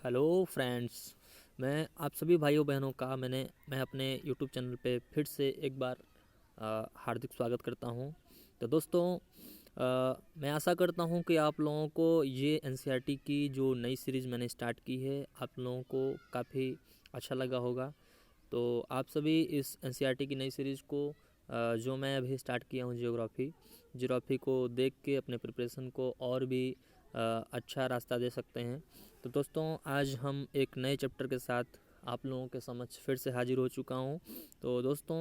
Hello friends, मैं आप सभी भाइयों बहनों का मैं अपने यूट्यूब चैनल पे फिर से एक बार हार्दिक स्वागत करता हूं। तो दोस्तों, मैं आशा करता हूं कि आप लोगों को ये एनसीईआरटी की जो नई सीरीज़ मैंने स्टार्ट की है आप लोगों को काफ़ी अच्छा लगा होगा। तो आप सभी इस एनसीईआरटी की नई सीरीज़ को जो मैं अभी स्टार्ट किया हूँ ज्योग्राफी को देख के अपने प्रिपरेशन को और भी अच्छा रास्ता दे सकते हैं। तो दोस्तों, आज हम एक नए चैप्टर के साथ आप लोगों के समक्ष फिर से हाजिर हो चुका हूँ। तो दोस्तों,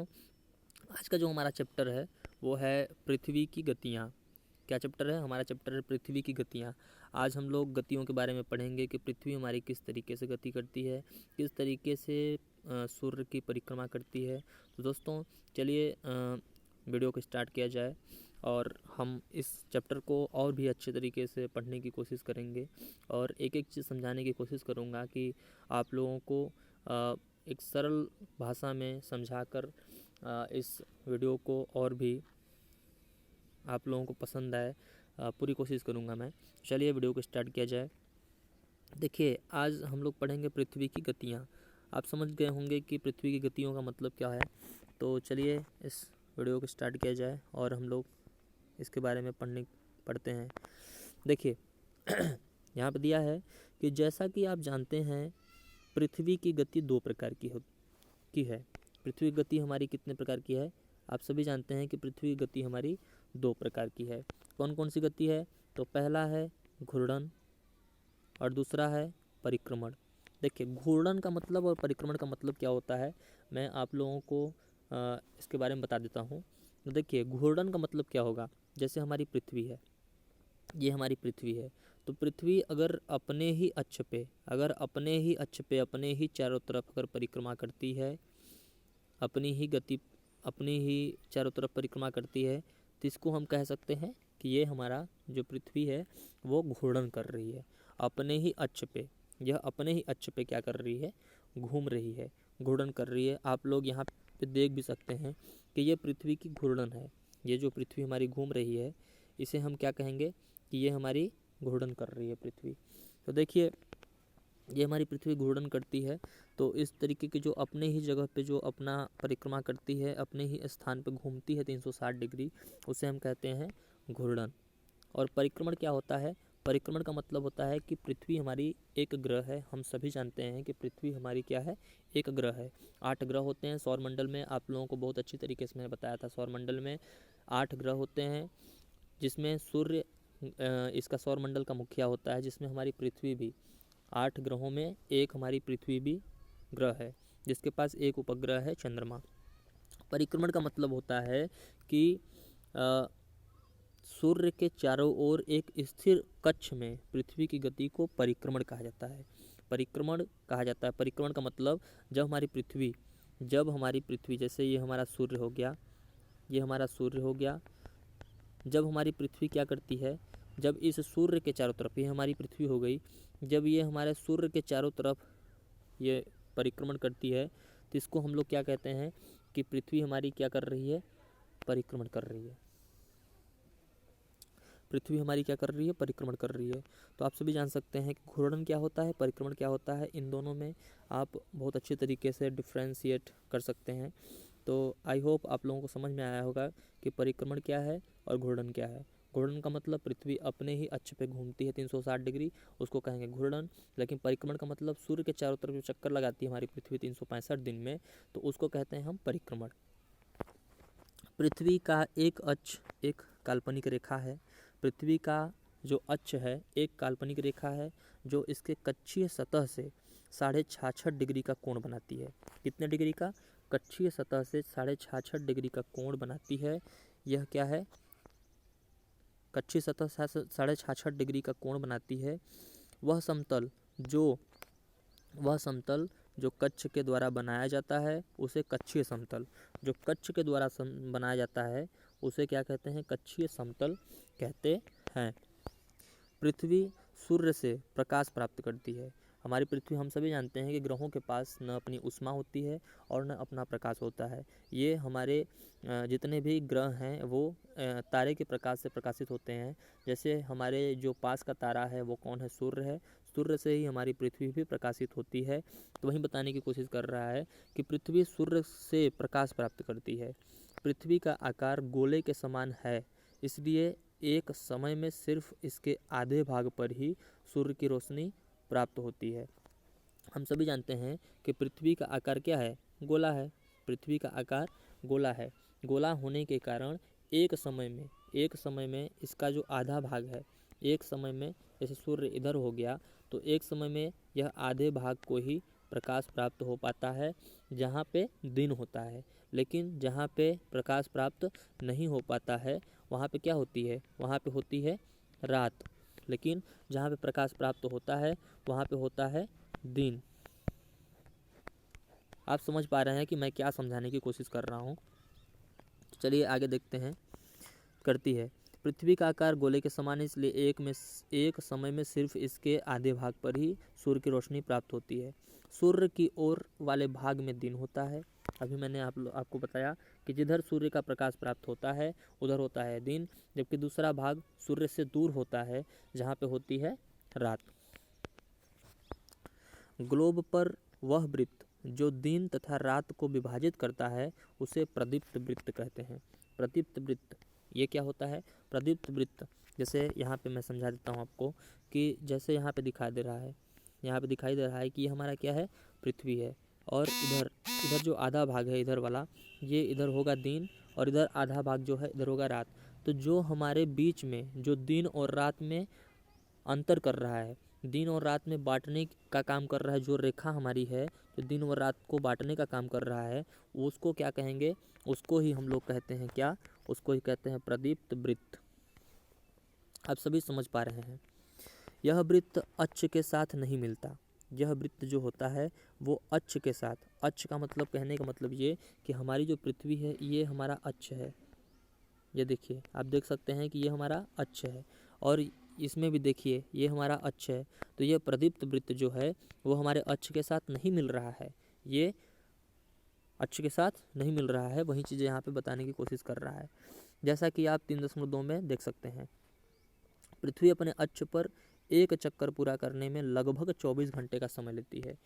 आज का जो हमारा चैप्टर है वो है पृथ्वी की गतियाँ। क्या चैप्टर है? हमारा चैप्टर है पृथ्वी की गतियाँ। आज हम लोग गतियों के बारे में पढ़ेंगे कि पृथ्वी हमारी किस तरीके से गति करती है, किस तरीके से सूर्य की परिक्रमा करती है। तो दोस्तों, चलिए वीडियो को स्टार्ट किया जाए और हम इस चैप्टर को और भी अच्छे तरीके से पढ़ने की कोशिश करेंगे और एक एक चीज़ समझाने की कोशिश करूँगा कि आप लोगों को एक सरल भाषा में समझाकर इस वीडियो को और भी आप लोगों को पसंद आए, पूरी कोशिश करूँगा मैं। चलिए वीडियो को स्टार्ट किया जाए। देखिए, आज हम लोग पढ़ेंगे पृथ्वी की गतियाँ। आप समझ गए होंगे कि पृथ्वी की गतियों का मतलब क्या है। तो चलिए इस वीडियो को स्टार्ट किया जाए और हम लोग इसके बारे में पढ़ते हैं। देखिए यहाँ पर दिया है कि जैसा कि आप जानते हैं पृथ्वी की गति दो प्रकार की है। पृथ्वी की गति हमारी कितने प्रकार की है? आप सभी जानते हैं कि पृथ्वी की गति हमारी दो प्रकार की है। कौन कौन सी गति है? तो पहला है घूर्णन और दूसरा है परिक्रमण। देखिए, घूर्णन का मतलब और परिक्रमण का मतलब क्या होता है, मैं आप लोगों को इसके बारे में बता देता हूँ। तो देखिए, घूर्णन का मतलब क्या होगा, जैसे हमारी पृथ्वी है, ये हमारी पृथ्वी है। तो पृथ्वी अगर अपने ही अक्ष पे अपने ही चारों तरफ अगर परिक्रमा करती है, अपनी ही चारों तरफ परिक्रमा करती है, तो इसको हम कह सकते हैं कि ये हमारा जो पृथ्वी है वो घूर्णन कर रही है अपने ही अक्ष पे। यह अपने ही अक्ष पे क्या कर रही है? घूम रही है, घूर्णन कर रही है। आप लोग यहाँ पे देख भी सकते हैं कि ये पृथ्वी की घूर्णन है। ये जो पृथ्वी हमारी घूम रही है इसे हम क्या कहेंगे कि ये हमारी घूर्णन कर रही है पृथ्वी। तो देखिए, ये हमारी पृथ्वी घूर्णन करती है। तो इस तरीके की जो अपने ही जगह पे जो अपना परिक्रमा करती है, अपने ही स्थान पे घूमती है 360 डिग्री, उसे हम कहते हैं घूर्णन। और परिक्रमण क्या होता है? परिक्रमण का मतलब होता है कि पृथ्वी हमारी एक ग्रह है। हम सभी जानते हैं कि पृथ्वी हमारी क्या है? एक ग्रह है। 8 ग्रह होते हैं सौरमंडल में। आप लोगों को बहुत अच्छी तरीके से मैंने बताया था, सौरमंडल में 8 ग्रह होते हैं, जिसमें सूर्य इसका सौरमंडल का मुखिया होता है, जिसमें हमारी पृथ्वी भी 8 ग्रहों में एक हमारी पृथ्वी भी ग्रह है, जिसके पास एक उपग्रह है चंद्रमा। परिक्रमण का मतलब होता है कि सूर्य के चारों ओर एक स्थिर कक्ष में पृथ्वी की गति को परिक्रमण कहा जाता है। परिक्रमण कहा जाता है। परिक्रमण का मतलब जब हमारी पृथ्वी जैसे ये हमारा सूर्य हो गया, ये हमारा सूर्य हो गया, जब हमारी पृथ्वी क्या करती है, जब इस सूर्य के चारों तरफ, ये हमारी पृथ्वी हो गई, जब ये हमारे सूर्य के चारों तरफ ये परिक्रमण करती है, तो इसको हम लोग क्या कहते हैं कि पृथ्वी हमारी क्या कर रही है? परिक्रमण कर रही है। पृथ्वी हमारी क्या कर रही है? परिक्रमण कर रही है। तो आप सभी जान सकते हैं कि घूर्णन क्या होता है, परिक्रमण क्या होता है। इन दोनों में आप बहुत अच्छे तरीके से डिफ्रेंशिएट कर सकते हैं। तो आई होप आप लोगों को समझ में आया होगा कि परिक्रमण क्या है और घूर्णन क्या है। घूर्णन का मतलब पृथ्वी अपने ही अक्ष पे घूमती है 360 डिग्री, उसको कहेंगे घूर्णन। लेकिन परिक्रमण का मतलब सूर्य के चारों तरफ जो चक्कर लगाती है हमारी पृथ्वी 365 दिन में, तो उसको कहते हैं हम परिक्रमण। पृथ्वी का एक अक्ष एक काल्पनिक रेखा है। पृथ्वी का जो अक्ष है एक काल्पनिक रेखा है, जो इसके कक्षीय सतह से 66.5 डिग्री का कोण बनाती है। कितने डिग्री का? कक्षीय सतह से 66.5 डिग्री का कोण बनाती है। यह क्या है? कक्षीय सतह से 66.5 डिग्री का कोण बनाती है। वह समतल जो कक्ष के द्वारा बनाया जाता है उसे कक्षीय समतल, जो कक्ष के द्वारा बनाया जाता है उसे क्या कहते हैं? कक्षीय समतल कहते हैं। पृथ्वी सूर्य से प्रकाश प्राप्त करती है। हमारी पृथ्वी, हम सभी जानते हैं कि ग्रहों के पास न अपनी ऊष्मा होती है और न अपना प्रकाश होता है। ये हमारे जितने भी ग्रह हैं वो तारे के प्रकाश से प्रकाशित होते हैं। जैसे हमारे जो पास का तारा है वो कौन है? सूर्य है। सूर्य से ही हमारी पृथ्वी भी प्रकाशित होती है। तो वही बताने की कोशिश कर रहा है कि पृथ्वी सूर्य से प्रकाश प्राप्त करती है। पृथ्वी का आकार गोले के समान है, इसलिए एक समय में सिर्फ इसके आधे भाग पर ही सूर्य की रोशनी प्राप्त होती है। हम सभी जानते हैं कि पृथ्वी का आकार क्या है, गोला है। पृथ्वी का आकार गोला है। गोला होने के कारण एक समय में इसका जो आधा भाग है, एक समय में जैसे सूर्य इधर हो गया तो एक समय में यह आधे भाग को ही प्रकाश प्राप्त हो पाता है जहाँ पे दिन होता है। लेकिन जहाँ पे प्रकाश प्राप्त नहीं हो पाता है वहाँ पे क्या होती है, वहाँ पे होती है रात। लेकिन जहाँ पे प्रकाश प्राप्त होता है वहाँ पे होता है दिन। आप समझ पा रहे हैं कि मैं क्या समझाने की कोशिश कर रहा हूँ। चलिए आगे देखते हैं। करती है, पृथ्वी का आकार गोले के समान है, इसलिए एक समय में सिर्फ इसके आधे भाग पर ही सूर्य की रोशनी प्राप्त होती है। सूर्य की ओर वाले भाग में दिन होता है। अभी मैंने आपको बताया कि जिधर सूर्य का प्रकाश प्राप्त होता है उधर होता है दिन, जबकि दूसरा भाग सूर्य से दूर होता है जहाँ पे होती है रात। ग्लोब पर वह वृत्त जो दिन तथा रात को विभाजित करता है उसे प्रदीप्त वृत्त कहते हैं। प्रदीप्त वृत्त ये क्या होता है, प्रदीप्त वृत्त। जैसे यहाँ पे मैं समझा देता हूँ आपको कि जैसे यहाँ पे दिखाई दे रहा है कि ये हमारा क्या है, पृथ्वी है। और इधर जो आधा भाग है इधर वाला, ये इधर होगा दिन और इधर आधा भाग जो है इधर होगा रात। तो जो हमारे बीच में जो दिन और रात में अंतर कर रहा है, दिन और रात में बांटने का काम कर रहा है, जो रेखा हमारी है जो दिन और रात को बांटने का काम कर रहा है, उसको क्या कहेंगे, उसको ही हम लोग कहते हैं क्या, उसको ही कहते हैं प्रदीप्त वृत्त। आप सभी समझ पा रहे हैं। यह वृत्त अक्ष के साथ नहीं मिलता। यह वृत्त जो होता है वो अक्ष के साथ, अक्ष का मतलब, कहने का मतलब ये कि हमारी जो पृथ्वी है ये हमारा अक्ष है। ये देखिए, आप देख सकते हैं कि ये हमारा अक्ष है और इसमें भी देखिए ये हमारा अक्ष है। तो ये प्रदीप्त वृत्त जो है वो हमारे अक्ष के साथ नहीं मिल रहा है, ये अक्ष के साथ नहीं मिल रहा है। वही चीज़ें यहाँ पे बताने की कोशिश कर रहा है। जैसा कि आप 3.2 में देख सकते हैं, पृथ्वी अपने अक्ष पर एक चक्कर पूरा करने में लगभग 24 घंटे का समय लेती है।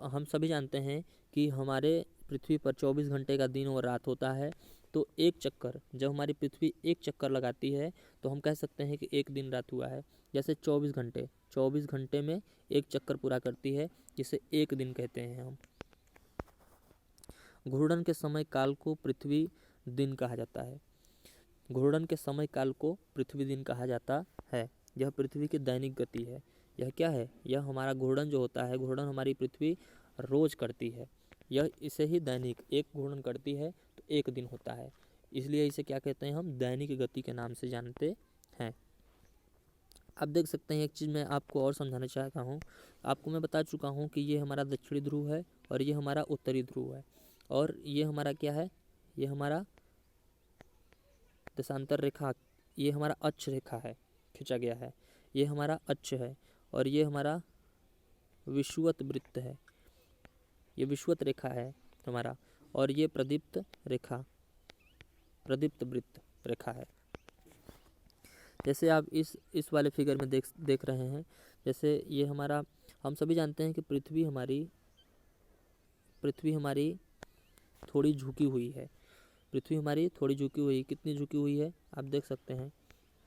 हम सभी जानते हैं कि हमारे पृथ्वी पर 24 घंटे का दिन और रात होता है। तो एक चक्कर, जब हमारी पृथ्वी एक चक्कर लगाती है तो हम कह सकते हैं कि एक दिन रात हुआ है। जैसे 24 घंटे में एक चक्कर पूरा करती है, जिसे एक दिन कहते हैं हम। घूर्णन के समय काल को पृथ्वी दिन कहा जाता है। घूर्णन के समय काल को पृथ्वी दिन कहा जाता है। यह पृथ्वी की दैनिक गति है। यह क्या है, यह हमारा घूर्णन जो होता है, घूर्णन हमारी पृथ्वी रोज करती है। यह इसे ही दैनिक, एक घूर्णन करती है तो एक दिन होता है, इसलिए इसे क्या कहते हैं, हम दैनिक गति के नाम से जानते हैं। आप देख सकते हैं, एक चीज़ मैं आपको और समझाना चाहता हूँ। आपको मैं बता चुका हूँ कि ये हमारा दक्षिणी ध्रुव है और ये हमारा उत्तरी ध्रुव है, और ये हमारा क्या है, ये हमारा देशांतर रेखा, ये हमारा अक्ष रेखा है, खींचा गया है, ये हमारा अक्ष है, और ये हमारा विषुवत वृत्त है, ये विषुवत रेखा है हमारा, और ये प्रदीप्त वृत्त रेखा है। जैसे आप इस वाले फिगर में देख रहे हैं, जैसे ये हमारा, हम सभी जानते हैं कि पृथ्वी हमारी थोड़ी झुकी हुई है। पृथ्वी हमारी थोड़ी झुकी हुई, कितनी झुकी हुई है आप देख सकते हैं,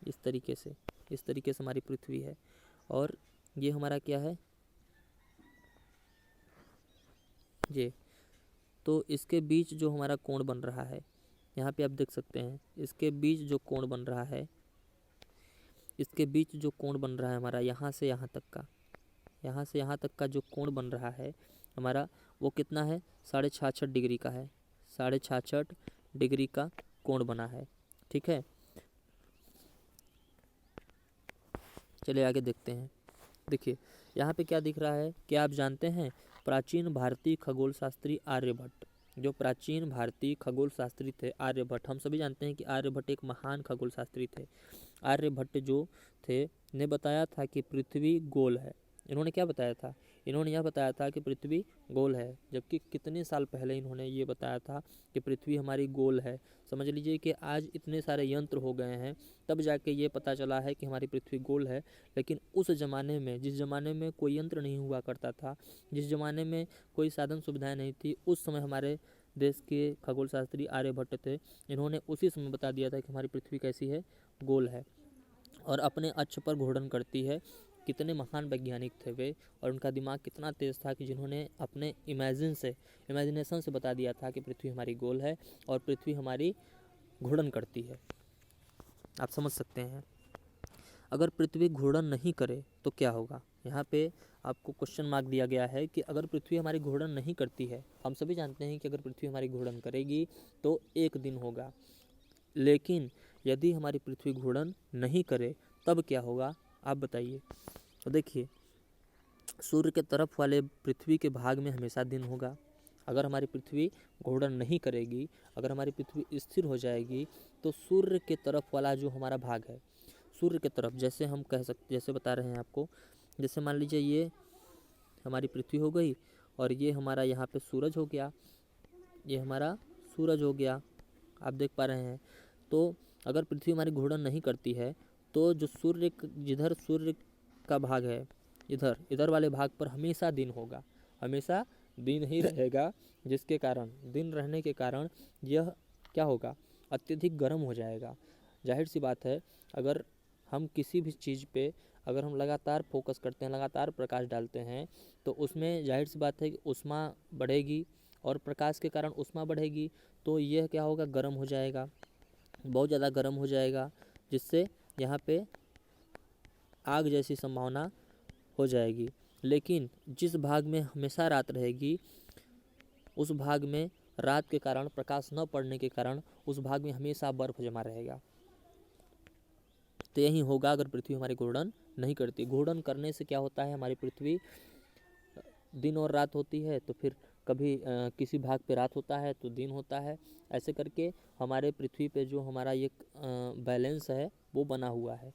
इस तरीके से हमारी पृथ्वी है। और ये हमारा क्या है, ये तो इसके बीच जो हमारा कोण बन रहा है, यहाँ पे आप देख सकते हैं, इसके बीच जो कोण बन रहा है, हमारा यहाँ से यहाँ तक का जो कोण बन रहा है हमारा, वो कितना है, 66.5 डिग्री का है। 66.5 डिग्री का कोण बना है, ठीक है। चलिए आगे देखते हैं। देखिए यहाँ पे क्या दिख रहा है, क्या आप जानते हैं, प्राचीन भारतीय खगोल शास्त्री आर्यभट्ट, जो प्राचीन भारतीय खगोल शास्त्री थे आर्यभट्ट, हम सभी जानते हैं कि आर्यभट्ट एक महान खगोल शास्त्री थे। आर्यभट्ट जो थे ने बताया था कि पृथ्वी गोल है। इन्होंने क्या बताया था? इन्होंने यह बताया था कि पृथ्वी गोल है, जबकि कितने साल पहले इन्होंने ये बताया था कि पृथ्वी हमारी गोल है। समझ लीजिए कि आज इतने सारे यंत्र हो गए हैं, तब जाके ये पता चला है कि हमारी पृथ्वी गोल है। लेकिन उस ज़माने में, जिस ज़माने में कोई यंत्र नहीं हुआ करता था, जिस ज़माने में कोई साधन सुविधाएं नहीं थी, उस समय हमारे देश के खगोल शास्त्री आर्यभट्ट थे। इन्होंने उसी समय बता दिया था कि हमारी पृथ्वी कैसी है, गोल है और अपने अक्ष पर घूर्णन करती है। कितने महान वैज्ञानिक थे वे, और उनका दिमाग कितना तेज़ था कि जिन्होंने अपने इमेजिनेशन से बता दिया था कि पृथ्वी हमारी गोल है और पृथ्वी हमारी घूर्णन करती है। आप समझ सकते हैं। अगर पृथ्वी घूर्णन नहीं करे तो क्या होगा? यहाँ पे आपको क्वेश्चन मार्क दिया गया है कि अगर पृथ्वी हमारी घूर्णन नहीं करती है, हम सभी जानते हैं कि अगर पृथ्वी हमारी घूर्णन करेगी तो एक दिन होगा, लेकिन यदि हमारी पृथ्वी घूर्णन नहीं करे तब क्या होगा, आप बताइए। तो देखिए, सूर्य के तरफ वाले पृथ्वी के भाग में हमेशा दिन होगा। अगर हमारी पृथ्वी घूर्णन नहीं करेगी, अगर हमारी पृथ्वी स्थिर हो जाएगी, तो सूर्य के तरफ वाला जो हमारा भाग है, सूर्य के तरफ, जैसे हम कह सकते, जैसे बता रहे हैं आपको, जैसे मान लीजिए ये हमारी पृथ्वी हो गई और ये हमारा यहाँ पे सूरज हो गया, ये हमारा सूरज हो गया, आप देख पा रहे हैं। तो अगर पृथ्वी हमारी घूर्णन नहीं करती है तो जो जिधर सूर्य का भाग है, इधर वाले भाग पर हमेशा दिन होगा, हमेशा दिन ही रहेगा, जिसके कारण, दिन रहने के कारण यह क्या होगा, अत्यधिक गर्म हो जाएगा। जाहिर सी बात है, अगर हम किसी भी चीज़ पे अगर हम लगातार फोकस करते हैं, लगातार प्रकाश डालते हैं, तो उसमें जाहिर सी बात है कि ऊष्मा बढ़ेगी, और प्रकाश के कारण ऊष्मा बढ़ेगी तो यह क्या होगा, गर्म हो जाएगा, बहुत ज़्यादा गर्म हो जाएगा, जिससे यहाँ पे आग जैसी संभावना हो जाएगी। लेकिन जिस भाग में हमेशा रात रहेगी, उस भाग में रात के कारण, प्रकाश न पड़ने के कारण, उस भाग में हमेशा बर्फ जमा रहेगा। तो यही होगा अगर पृथ्वी हमारी घूर्णन नहीं करती। घूर्णन करने से क्या होता है, हमारी पृथ्वी, दिन और रात होती है, तो फिर कभी किसी भाग पे रात होता है तो दिन होता है, ऐसे करके हमारे पृथ्वी पे जो हमारा ये बैलेंस है वो बना हुआ है,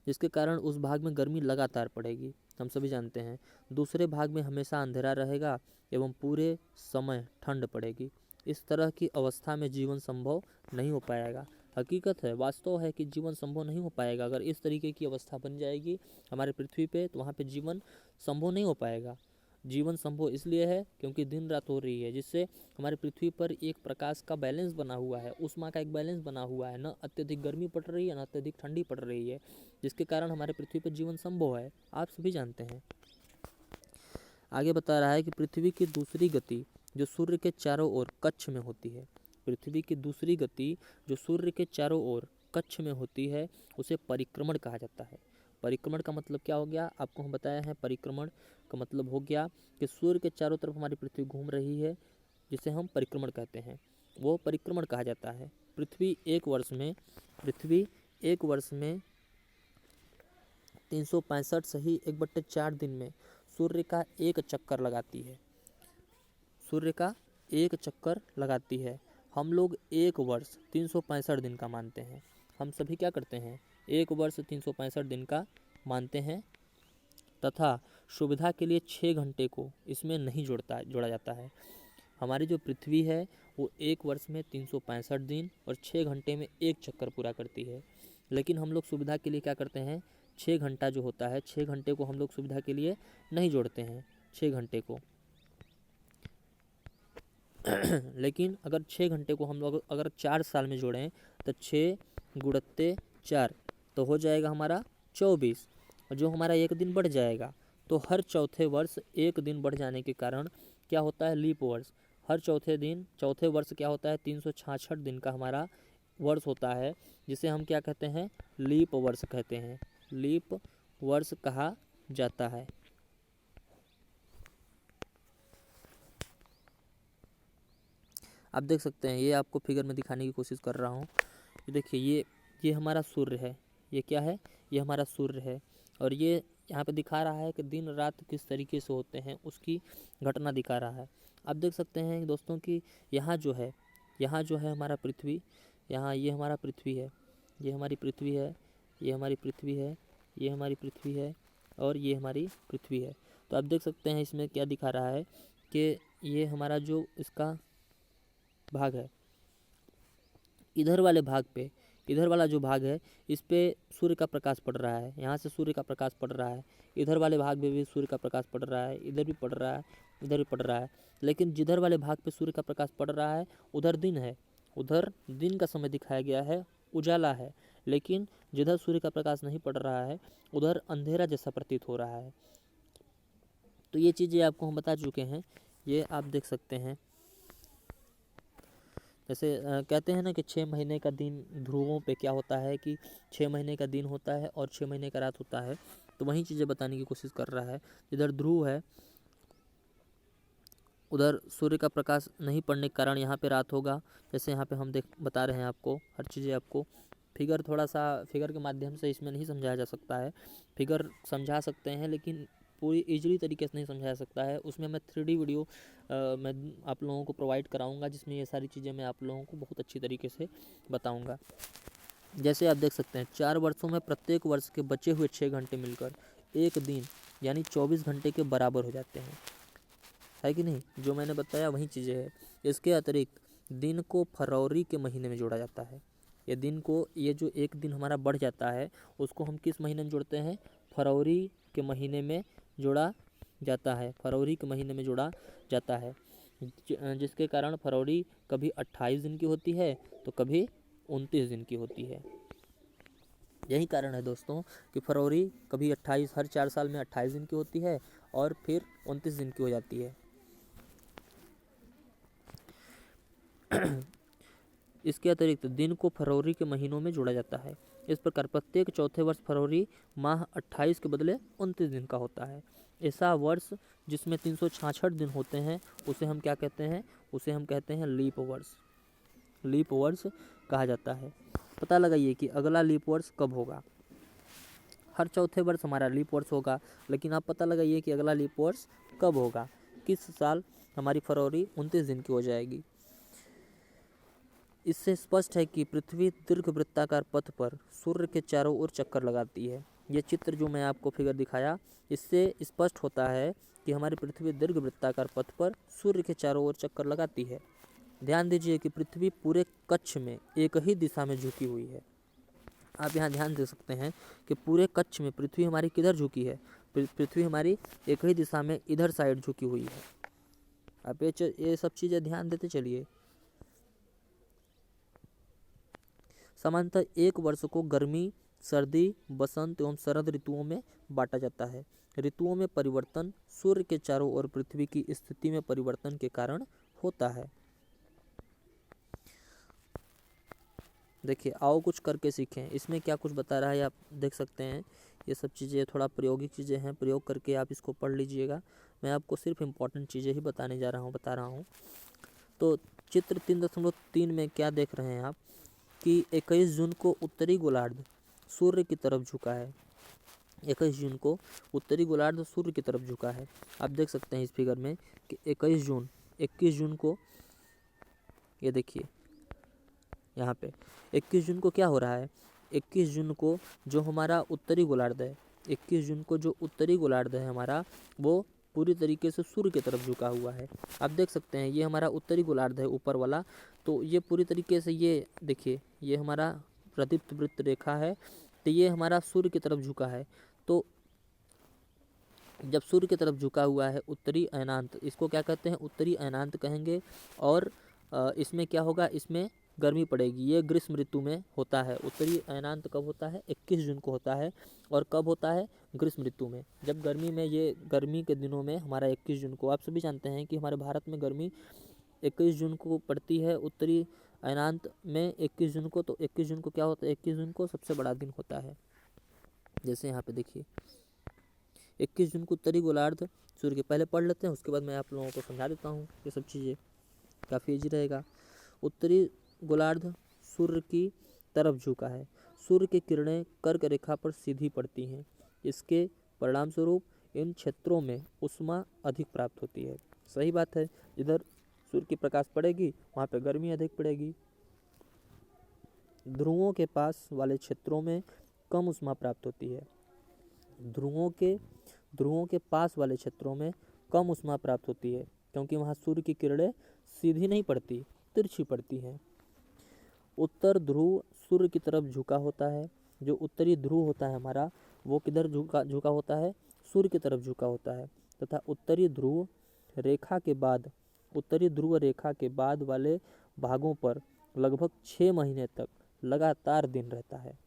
जिसके कारण उस भाग में गर्मी लगातार पड़ेगी, हम सभी जानते हैं। दूसरे भाग में हमेशा अंधेरा रहेगा एवं पूरे समय ठंड पड़ेगी। इस तरह की अवस्था में जीवन संभव नहीं हो पाएगा। हकीकत है, वास्तव है कि जीवन संभव नहीं हो पाएगा। अगर इस तरीके की अवस्था बन जाएगी हमारे पृथ्वी पे, तो वहाँ पे जीवन संभव नहीं हो पाएगा। जीवन संभव इसलिए है क्योंकि दिन रात हो रही है, जिससे हमारी पृथ्वी पर एक प्रकाश का बैलेंस बना हुआ है, ऊष्मा का एक बैलेंस बना हुआ है, न अत्यधिक गर्मी पड़ रही है न अत्यधिक ठंडी पड़ रही है, जिसके कारण हमारे पृथ्वी पर जीवन संभव है, आप सभी जानते हैं। आगे बता रहा है कि पृथ्वी की दूसरी गति जो सूर्य के चारों ओर कक्ष में होती है, पृथ्वी की दूसरी गति जो सूर्य के चारों ओर कक्ष में होती है, उसे परिक्रमण कहा जाता है। परिक्रमण का मतलब क्या हो गया, आपको हम बताया है। परिक्रमण का मतलब हो गया कि सूर्य के चारों तरफ हमारी पृथ्वी घूम रही है, जिसे हम परिक्रमण कहते हैं, वो परिक्रमण कहा जाता है। पृथ्वी एक वर्ष में 365 सही 1/4 दिन में सूर्य का एक चक्कर लगाती है, सूर्य का एक चक्कर लगाती है। हम लोग एक वर्ष 365 दिन का मानते हैं, हम सभी क्या करते हैं, एक वर्ष 365 दिन का मानते हैं, तथा सुविधा के लिए 6 घंटे को इसमें नहीं जोड़ा जाता है। हमारी जो पृथ्वी है वो एक वर्ष में 365 दिन और 6 घंटे में एक चक्कर पूरा करती है, लेकिन हम लोग सुविधा के लिए क्या करते हैं, 6 घंटा जो होता है, 6 घंटे को हम लोग सुविधा के लिए नहीं जोड़ते हैं, 6 घंटे को लेकिन अगर 6 घंटे को हम लोग अगर 4 साल में जोड़ें तो 6 गुणित 4 तो हो जाएगा हमारा 24, और जो हमारा एक दिन बढ़ जाएगा। तो हर चौथे वर्ष एक दिन बढ़ जाने के कारण क्या होता है, लीप वर्ष। हर चौथे वर्ष क्या होता है, 366 दिन का हमारा वर्ष होता है, जिसे हम क्या कहते हैं, लीप वर्ष कहते हैं, लीप वर्ष कहा जाता है। आप देख सकते हैं, ये आपको फिगर में दिखाने की कोशिश कर रहा हूँ। ये देखिए, ये हमारा सूर्य है, ये क्या है, ये हमारा सूर्य है, और ये यहाँ पे दिखा रहा है कि दिन रात किस तरीके से होते हैं, उसकी घटना दिखा रहा है। आप देख सकते हैं दोस्तों कि यहाँ जो है हमारा पृथ्वी, यहाँ ये हमारा पृथ्वी है, ये हमारी पृथ्वी है, ये हमारी पृथ्वी है, ये हमारी पृथ्वी है और ये हमारी पृथ्वी है। तो आप देख सकते हैं इसमें क्या दिखा रहा है कि ये हमारा जो इसका भाग है, इधर वाले भाग पे, इधर वाला जो भाग है इस पे सूर्य का प्रकाश पड़ रहा है, यहाँ से सूर्य का प्रकाश पड़ रहा है। इधर वाले भाग में भी सूर्य का प्रकाश पड़ रहा है, इधर भी पड़ रहा है, इधर भी पड़ रहा है। लेकिन जिधर वाले भाग पे सूर्य का प्रकाश पड़ रहा है उधर दिन है, उधर दिन का समय दिखाया गया है, उजाला है। लेकिन जिधर सूर्य का प्रकाश नहीं पड़ रहा है उधर अंधेरा जैसा प्रतीत हो रहा है। तो ये चीज़ें आपको हम बता चुके हैं, ये आप देख सकते हैं। जैसे कहते हैं ना कि 6 महीने का दिन ध्रुवों पे क्या होता है कि 6 महीने का दिन होता है और 6 महीने का रात होता है। तो वही चीज़ें बताने की कोशिश कर रहा है। इधर ध्रुव है, उधर सूर्य का प्रकाश नहीं पड़ने के कारण यहाँ पे रात होगा। जैसे यहाँ पे हम बता रहे हैं आपको हर चीज़ें। आपको फिगर थोड़ा सा फिगर के माध्यम से इसमें नहीं समझाया जा सकता है। फिगर समझा सकते हैं लेकिन पूरी ईजिली तरीके से नहीं समझाया सकता है। उसमें मैं 3D वीडियो मैं आप लोगों को प्रोवाइड कराऊंगा, जिसमें ये सारी चीज़ें मैं आप लोगों को बहुत अच्छी तरीके से बताऊंगा। जैसे आप देख सकते हैं 4 वर्षों में प्रत्येक वर्ष के बचे हुए 6 घंटे मिलकर एक दिन यानी 24 घंटे के बराबर हो जाते हैं, है कि नहीं। जो मैंने बताया वही चीज़ें है। इसके अतिरिक्त दिन को फरवरी के महीने में जोड़ा जाता है। ये दिन को, ये जो एक दिन हमारा बढ़ जाता है उसको हम किस महीने में जोड़ते हैं? फरवरी के महीने में जोड़ा जाता है, फरवरी के महीने में जोड़ा जाता है। जिसके कारण फरवरी कभी 28 दिन की होती है तो कभी 29 दिन की होती है। यही कारण है दोस्तों कि फरवरी कभी 28, हर 4 साल में 28 दिन की होती है और फिर 29 दिन की हो जाती है। इसके अतिरिक्त दिन को फरवरी के महीनों में जोड़ा जाता है। इस प्रकार प्रत्येक चौथे वर्ष फरवरी माह 28 के बदले 29 दिन का होता है। ऐसा वर्ष जिसमें 366 दिन होते हैं उसे हम क्या कहते हैं? उसे हम कहते हैं लीप वर्ष। लीप वर्ष कहा जाता है। पता लगाइए कि अगला लीप वर्ष कब होगा। हर चौथे वर्ष हमारा लीप वर्ष होगा, लेकिन आप पता लगाइए कि अगला लीप वर्ष कब होगा, किस साल हमारी फरवरी 29 दिन की हो जाएगी। इससे स्पष्ट है कि पृथ्वी दीर्घ वृत्ताकार पथ पर सूर्य के चारों ओर चक्कर लगाती है। ये चित्र जो मैं आपको फिगर दिखाया, इससे स्पष्ट होता है कि हमारी पृथ्वी दीर्घ वृत्ताकार पथ पर सूर्य के चारों ओर चक्कर लगाती है। ध्यान दीजिए कि पृथ्वी पूरे कक्ष में एक ही दिशा में झुकी हुई है। आप यहाँ ध्यान दे सकते हैं कि पूरे कक्ष में पृथ्वी हमारी किधर झुकी है? पृथ्वी हमारी एक ही दिशा में इधर साइड झुकी हुई है। आप ये सब चीज़ें ध्यान देते चलिए। सामान्यतः एक वर्ष को गर्मी, सर्दी, बसंत एवं शरद ऋतुओं में बांटा जाता है। ऋतुओं में परिवर्तन सूर्य के चारों ओर पृथ्वी की स्थिति में परिवर्तन के कारण होता है। देखिए, आओ कुछ करके सीखें। इसमें क्या कुछ बता रहा है आप देख सकते हैं। ये सब चीज़ें थोड़ा प्रायोगिक चीज़ें हैं, प्रयोग करके आप इसको पढ़ लीजिएगा। मैं आपको सिर्फ इम्पोर्टेंट चीज़ें ही बता रहा हूँ। तो चित्र 3.3 में क्या देख रहे हैं आप कि 21 जून को उत्तरी गोलार्ध सूर्य की तरफ झुका है। 21 जून को उत्तरी गोलार्ध सूर्य की तरफ झुका है। आप देख सकते हैं इस फिगर में कि 21 जून को ये देखिए यहाँ पे 21 जून को क्या हो रहा है? 21 जून को जो हमारा उत्तरी गोलार्ध है, 21 जून को जो उत्तरी गोलार्ध है हमारा, वो पूरी तरीके से सूर्य की तरफ झुका हुआ है। आप देख सकते हैं ये हमारा उत्तरी गोलार्ध है ऊपर वाला, तो ये पूरी तरीके से, ये देखिए ये हमारा प्रदीप्त वृत्त रेखा है, तो ये हमारा सूर्य की तरफ झुका है। तो जब सूर्य की तरफ झुका हुआ है उत्तरी अयनांत, इसको क्या कहते हैं? उत्तरी अयनांत कहेंगे। और इसमें क्या होगा? इसमें गर्मी पड़ेगी। ये ग्रीष्म ऋतु में होता है। उत्तरी अयनांत कब होता है? 21 जून को होता है। और कब होता है? ग्रीष्म ऋतु में। जब गर्मी में, ये गर्मी के दिनों में हमारा 21 जून को, आप सभी जानते हैं कि हमारे भारत में गर्मी 21 जून को पड़ती है उत्तरी अयनांत में 21 जून को। तो 21 जून को क्या होता है? 21 जून को सबसे बड़ा दिन होता है। जैसे यहाँ पे देखिए 21 जून को उत्तरी गोलार्ध सूर्य के, पहले पढ़ लेते हैं उसके बाद मैं आप लोगों को समझा देता हूँ। ये सब चीज़ें काफ़ी ईजी रहेगा। उत्तरी गोलार्ध सूर्य की तरफ झुका है। सूर्य की किरणें कर्क रेखा पर सीधी पड़ती हैं। इसके परिणाम स्वरूप इन क्षेत्रों में ऊष्मा अधिक प्राप्त होती है। सही बात है, जिधर सूर्य की प्रकाश पड़ेगी वहाँ पे गर्मी अधिक पड़ेगी। ध्रुवों के पास वाले क्षेत्रों में कम ऊष्मा प्राप्त होती है। ध्रुवों के पास वाले क्षेत्रों में कम ऊष्मा प्राप्त होती है, क्योंकि वहाँ सूर्य की किरणें सीधी नहीं पड़ती, तिरछी पड़ती हैं। उत्तर ध्रुव सूर्य की तरफ झुका होता है। जो उत्तरी ध्रुव होता है हमारा, वो किधर झुका होता है? सूर्य की तरफ झुका होता है। तथा उत्तरी ध्रुव रेखा के बाद वाले भागों पर लगभग 6 महीने तक लगातार दिन रहता है।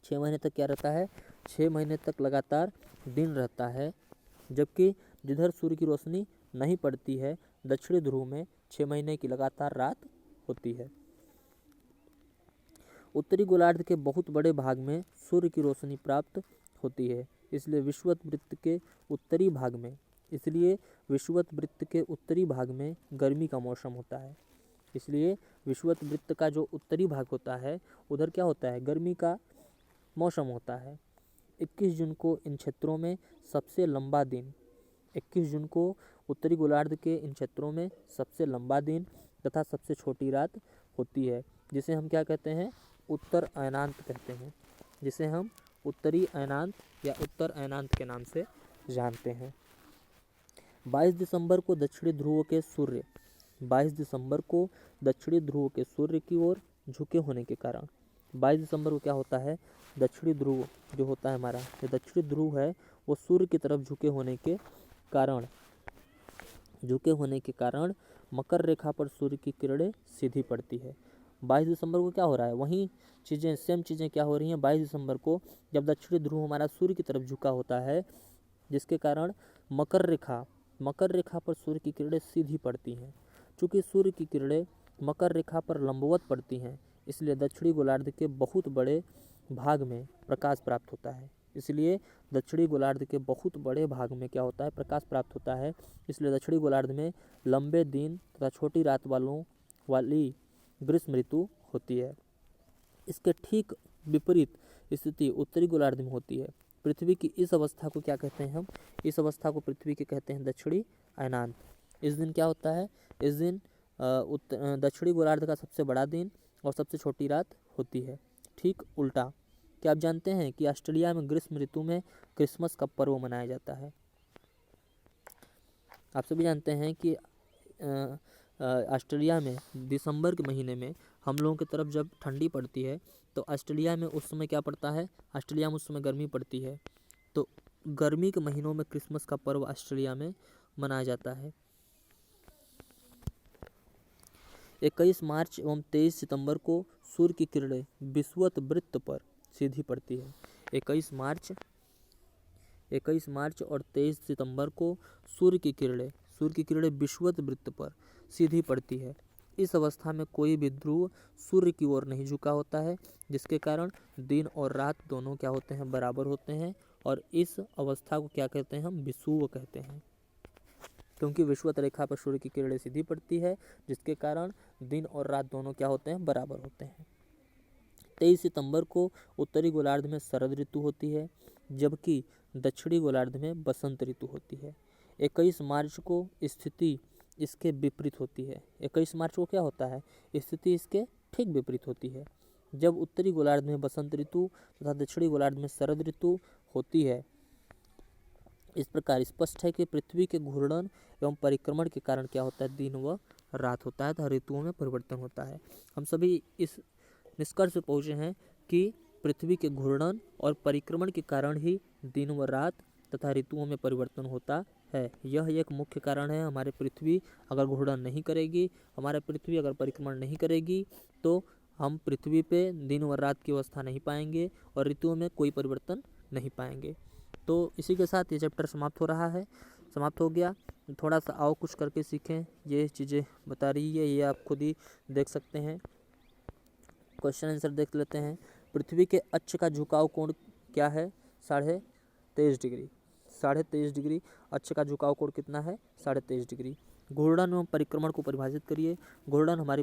6 महीने तक क्या रहता है? 6 महीने तक लगातार दिन रहता है। जबकि जिधर सूर्य की रोशनी नहीं पड़ती है, दक्षिणी ध्रुव में 6 महीने की लगातार रात होती है। उत्तरी गोलार्ध के बहुत बड़े भाग में सूर्य की रोशनी प्राप्त होती है, इसलिए विषुवत वृत्त के उत्तरी भाग में गर्मी का मौसम होता है। इसलिए विषुवत वृत्त का जो उत्तरी भाग होता है, उधर क्या होता है? गर्मी का मौसम होता है। 21 जून को इन क्षेत्रों में सबसे लंबा दिन 21 जून को उत्तरी गोलार्ध के इन क्षेत्रों में सबसे लंबा दिन तथा सबसे छोटी रात होती है, जिसे हम क्या कहते हैं? उत्तर अयनांत कहते हैं, जिसे हम उत्तरी अयनांत या उत्तर अयनांत के नाम से जानते हैं। 22 दिसंबर को दक्षिणी ध्रुव के सूर्य की ओर झुके होने के कारण 22 दिसंबर को क्या होता है? दक्षिणी ध्रुव जो होता है हमारा, ये दक्षिणी ध्रुव है, वो सूर्य की तरफ झुके होने के कारण मकर रेखा पर सूर्य की किरणें सीधी पड़ती है। 22 दिसंबर को क्या हो रहा है? वहीं सेम चीज़ें क्या हो रही हैं? 22 दिसंबर को जब दक्षिणी ध्रुव हमारा सूर्य की तरफ झुका होता है, जिसके कारण मकर रेखा पर सूर्य की किरणें सीधी पड़ती हैं। चूँकि सूर्य की किरणें मकर रेखा पर लंबवत पड़ती हैं, इसलिए दक्षिणी गोलार्ध के बहुत बड़े भाग में प्रकाश प्राप्त होता है। इसलिए दक्षिणी गोलार्ध के बहुत बड़े भाग में क्या होता है? प्रकाश प्राप्त होता है। इसलिए दक्षिणी गोलार्ध में लंबे दिन तथा छोटी रात वाली ग्रीष्म ऋतु होती है। इसके ठीक विपरीत स्थिति उत्तरी गोलार्ध में होती है। पृथ्वी की इस अवस्था को क्या कहते हैं हम? इस अवस्था को पृथ्वी के कहते हैं दक्षिणी अयनांत। इस दिन क्या होता है? इस दिन दक्षिणी गोलार्ध का सबसे बड़ा दिन और सबसे छोटी रात होती है। ठीक उल्टा, क्या आप जानते हैं कि ऑस्ट्रेलिया में ग्रीष्म ऋतु में क्रिसमस का पर्व मनाया जाता है? आप सभी जानते हैं कि ऑस्ट्रेलिया में दिसंबर के महीने में हम लोगों की तरफ जब ठंडी पड़ती है, तो ऑस्ट्रेलिया में उस समय क्या पड़ता है? ऑस्ट्रेलिया में उस समय गर्मी पड़ती है। तो गर्मी के महीनों में क्रिसमस का पर्व ऑस्ट्रेलिया में मनाया जाता है। 21 मार्च एवं 23 सितंबर को सूर्य की किरणें विषुवत वृत्त पर सीधी पड़ती है। 21 मार्च और 23 सितंबर को सूर्य की किरणें विषुवत वृत्त पर सीधी पड़ती है। इस अवस्था में कोई भी ध्रुव सूर्य की ओर नहीं झुका होता है, जिसके कारण दिन और रात दोनों क्या होते हैं? बराबर होते हैं। और इस अवस्था को क्या कहते हैं? हम विषुव कहते हैं, क्योंकि विषुवत रेखा पर सूर्य की किरणें सीधी पड़ती है, जिसके कारण दिन और रात दोनों क्या होते हैं? बराबर होते हैं। 23 सितंबर को उत्तरी गोलार्ध में शरद ऋतु होती है, जबकि दक्षिणी गोलार्ध में बसंत ऋतु होती है। 21 मार्च को स्थिति इसके विपरीत होती है। 21 मार्च को क्या होता है? स्थिति इसके ठीक विपरीत होती है। जब उत्तरी गोलार्ध में बसंत ऋतु तथा दक्षिणी गोलार्ध में शरद ऋतु होती है। इस प्रकार स्पष्ट है कि पृथ्वी के घूर्णन एवं परिक्रमण के कारण क्या होता है? दिन व रात होता है तथा ऋतुओं में परिवर्तन होता है। हम सभी इस निष्कर्ष पर पहुँचे हैं कि पृथ्वी के घूर्णन और परिक्रमण के कारण ही दिन व रात तथा ऋतुओं में परिवर्तन होता है। यह एक मुख्य कारण है। हमारे पृथ्वी अगर घूर्णन नहीं करेगी, हमारे पृथ्वी अगर परिक्रमण नहीं करेगी, तो हम पृथ्वी पे दिन व रात की अवस्था नहीं पाएंगे और ऋतुओं में कोई परिवर्तन नहीं पाएंगे। तो इसी के साथ ये चैप्टर समाप्त हो गया। थोड़ा सा आओ कुछ करके सीखें। ये चीज़ें बता रही है, ये आप खुद ही देख सकते हैं। क्वेश्चन आंसर देख लेते हैं। पृथ्वी के अक्ष का झुकाव कोण क्या है? 23.5 डिग्री। 23.5 डिग्री अक्ष का झुकाव कोण कितना है? 23.5 डिग्री। घूर्णन एवं परिक्रमण को परिभाषित करिए। घूर्णन हमारी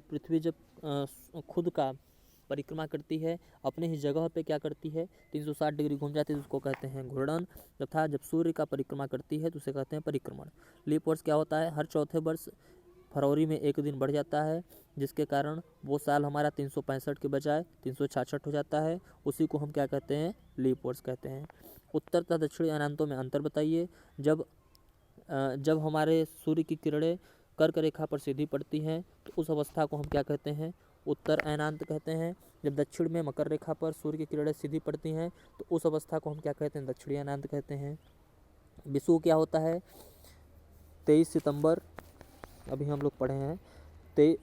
पृथ्वी जब खुद का परिक्रमा करती है, अपने ही जगह पे क्या करती है? 360 डिग्री घूम जाती है, उसको कहते हैं घूर्णन। तथा जब सूर्य का परिक्रमा करती है तो उसे कहते हैं परिक्रमण। लीप वर्ष क्या होता है? हर चौथे वर्ष फरवरी में एक दिन बढ़ जाता है, जिसके कारण वो साल हमारा 365 के बजाय 366 हो जाता है। उसी को हम क्या कहते हैं, लीप वर्ष कहते हैं। उत्तर तथा दक्षिणी अनांतों में अंतर बताइए। जब हमारे सूर्य की किरणें कर्क रेखा पर सीधी पड़ती हैं तो उस अवस्था को हम क्या कहते हैं, उत्तर अयनांत कहते हैं। जब दक्षिण में मकर रेखा पर सूर्य की किरणें सीधी पड़ती हैं तो उस अवस्था को हम क्या कहते हैं, दक्षिणी अयनांत कहते हैं। विषुव क्या होता है, 23 सितंबर अभी हम लोग पढ़े हैं,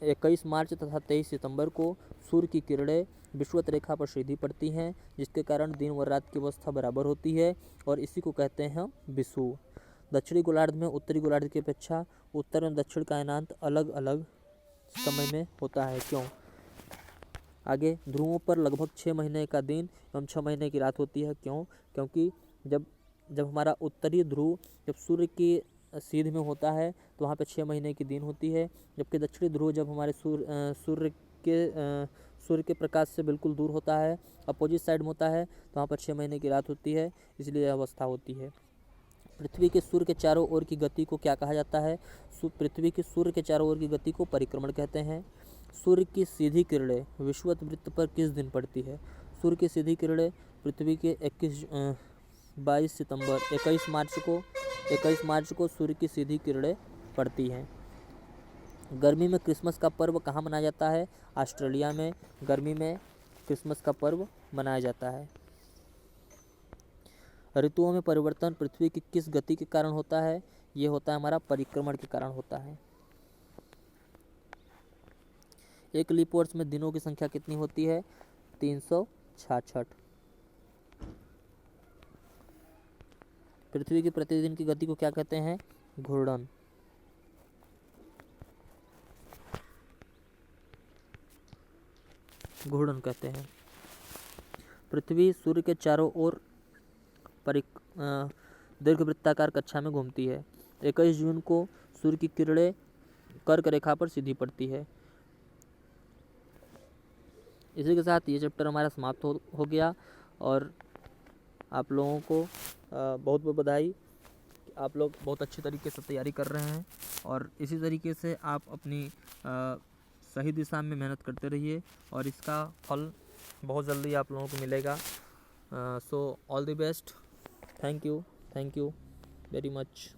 21 मार्च तथा 23 सितंबर को सूर्य की किरणें विषुवत रेखा पर सीधी पड़ती हैं, जिसके कारण दिन व रात की अवस्था बराबर होती है और इसी को कहते हैं हम विषुव। दक्षिणी गोलार्ध में उत्तरी गोलार्ध की अपेक्षा उत्तर एवं दक्षिण का अयनांत अलग अलग समय में होता है। क्यों? आगे, ध्रुवों पर लगभग 6 महीने का दिन एवं 6 महीने की रात होती है। क्यों? क्योंकि जब हमारा उत्तरी ध्रुव जब सूर्य की सीध में होता है तो वहाँ पे 6 महीने की दिन होती है, जबकि दक्षिणी ध्रुव जब हमारे सूर्य के प्रकाश से बिल्कुल दूर होता है, अपोजिट साइड में होता है, तो वहाँ पर 6 महीने की रात होती है, इसलिए यह अवस्था होती है। पृथ्वी के सूर्य के चारों ओर की गति को क्या कहा जाता है? पृथ्वी के सूर्य के चारों ओर की गति को परिक्रमण कहते हैं। सूर्य की सीधी किरणें विषुवत वृत्त पर किस दिन पड़ती है? सूर्य की सीधी किरणें पृथ्वी के 21 मार्च को सूर्य की सीधी किरणें पड़ती हैं। गर्मी में क्रिसमस का पर्व कहाँ मनाया जाता है? ऑस्ट्रेलिया में गर्मी में क्रिसमस का पर्व मनाया जाता है। ऋतुओं में परिवर्तन पृथ्वी की किस गति के कारण होता है? ये होता है हमारा परिक्रमण के कारण होता है। एक लीप वर्ष में दिनों की संख्या कितनी होती है? 366। पृथ्वी की प्रतिदिन की गति को क्या कहते हैं? घूर्णन। घूर्णन कहते हैं। पृथ्वी सूर्य के चारों ओर दीर्घवृत्ताकार कक्षा में घूमती है। 21 जून को सूर्य की किरणें कर्क रेखा पर सीधी पड़ती है। इसी के साथ ये चैप्टर हमारा समाप्त हो गया और आप लोगों को बहुत बहुत बधाई। आप लोग बहुत अच्छी तरीके से तैयारी कर रहे हैं और इसी तरीके से आप अपनी सही दिशा में मेहनत करते रहिए और इसका फल बहुत जल्दी आप लोगों को मिलेगा। So all the best. Thank you very much.